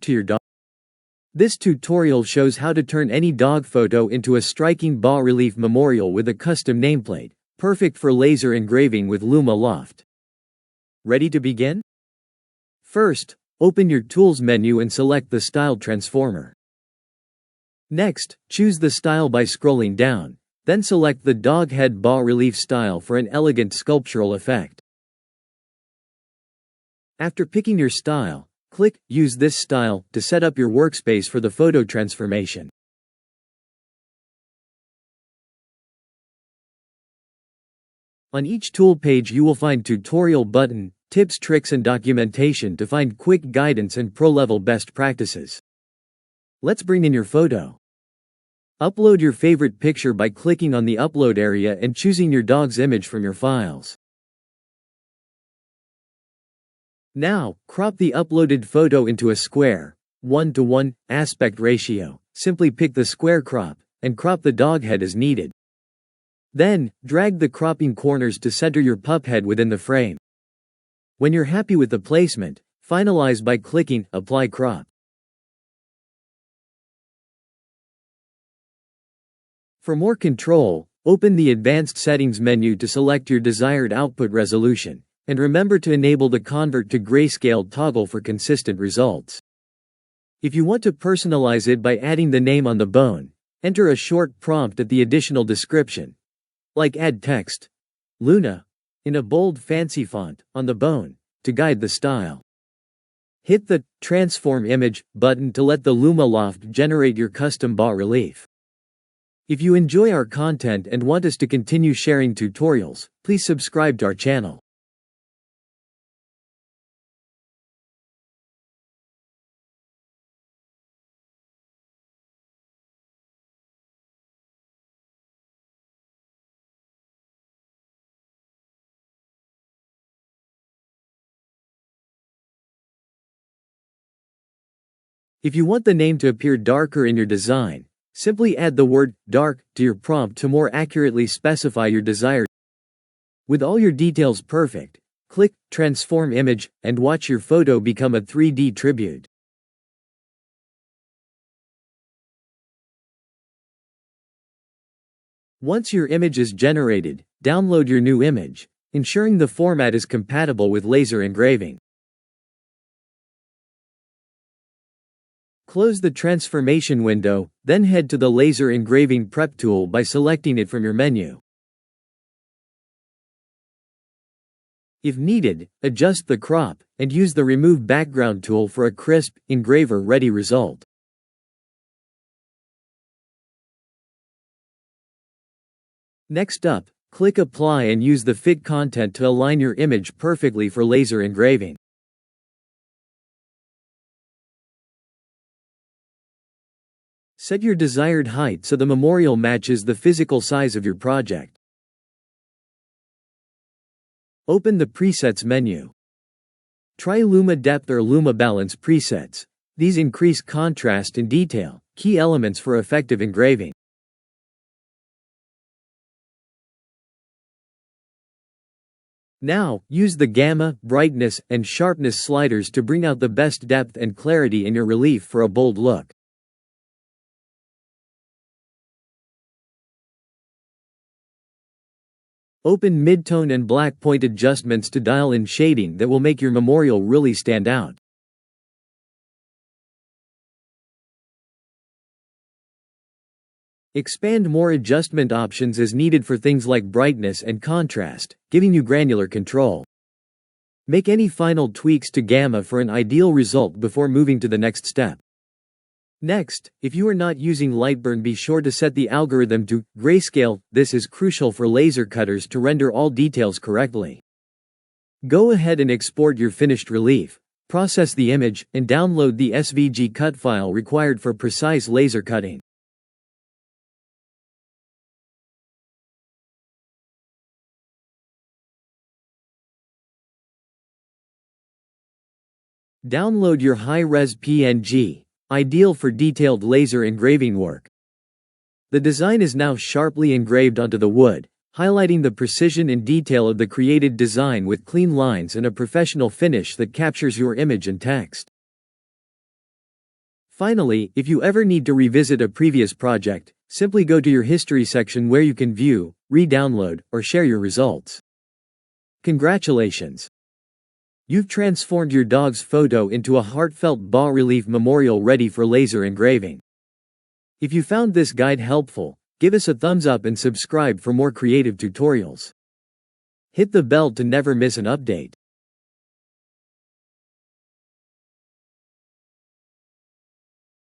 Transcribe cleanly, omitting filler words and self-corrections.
to your dog. This tutorial shows how to turn any dog photo into a striking bas relief memorial with a custom nameplate, perfect for laser engraving with Luma-Loft. Ready to begin? First, open your Tools menu and select the Style Transformer. Next, choose the style by scrolling down, then select the Dog Head Bas Relief style for an elegant sculptural effect. After picking your style, click Use this style to set up your workspace for the photo transformation. On each tool page you will find tutorial button, tips, tricks and documentation to find quick guidance and pro-level best practices. Let's bring in your photo. Upload your favorite picture by clicking on the upload area and choosing your dog's image from your files. Now, crop the uploaded photo into a square, 1:1 aspect ratio. Simply pick the square crop, and crop the dog head as needed. Then, drag the cropping corners to center your pup head within the frame. When you're happy with the placement, finalize by clicking Apply Crop. For more control, open the Advanced Settings menu to select your desired output resolution. And remember to enable the Convert to Grayscale toggle for consistent results. If you want to personalize it by adding the name on the bone, enter a short prompt at the additional description, like add text, Luna, in a bold fancy font, on the bone, to guide the style. Hit the Transform Image button to let the Luma-Loft generate your custom bas relief. If you enjoy our content and want us to continue sharing tutorials, please subscribe to our channel. If you want the name to appear darker in your design, simply add the word dark to your prompt to more accurately specify your desired. With all your details perfect, click Transform Image and watch your photo become a 3D tribute. Once your image is generated, download your new image, ensuring the format is compatible with laser engraving. Close the transformation window, then head to the Laser Engraving Prep tool by selecting it from your menu. If needed, adjust the crop, and use the Remove Background tool for a crisp, engraver-ready result. Next up, click Apply and use the Fit content to align your image perfectly for laser engraving. Set your desired height so the memorial matches the physical size of your project. Open the Presets menu. Try Luma Depth or Luma Balance presets. These increase contrast and detail, key elements for effective engraving. Now, use the gamma, brightness, and sharpness sliders to bring out the best depth and clarity in your relief for a bold look. Open midtone and black point adjustments to dial in shading that will make your memorial really stand out. Expand more adjustment options as needed for things like brightness and contrast, giving you granular control. Make any final tweaks to gamma for an ideal result before moving to the next step. Next, if you are not using Lightburn, be sure to set the algorithm to Grayscale. This is crucial for laser cutters to render all details correctly. Go ahead and export your finished relief, process the image, and download the SVG cut file required for precise laser cutting. Download your high-res PNG, ideal for detailed laser engraving work. The design is now sharply engraved onto the wood, highlighting the precision and detail of the created design with clean lines and a professional finish that captures your image and text. Finally, if you ever need to revisit a previous project, simply go to your history section where you can view, re-download, or share your results. Congratulations! You've transformed your dog's photo into a heartfelt bas relief memorial ready for laser engraving. If you found this guide helpful, give us a thumbs up and subscribe for more creative tutorials. Hit the bell to never miss an update.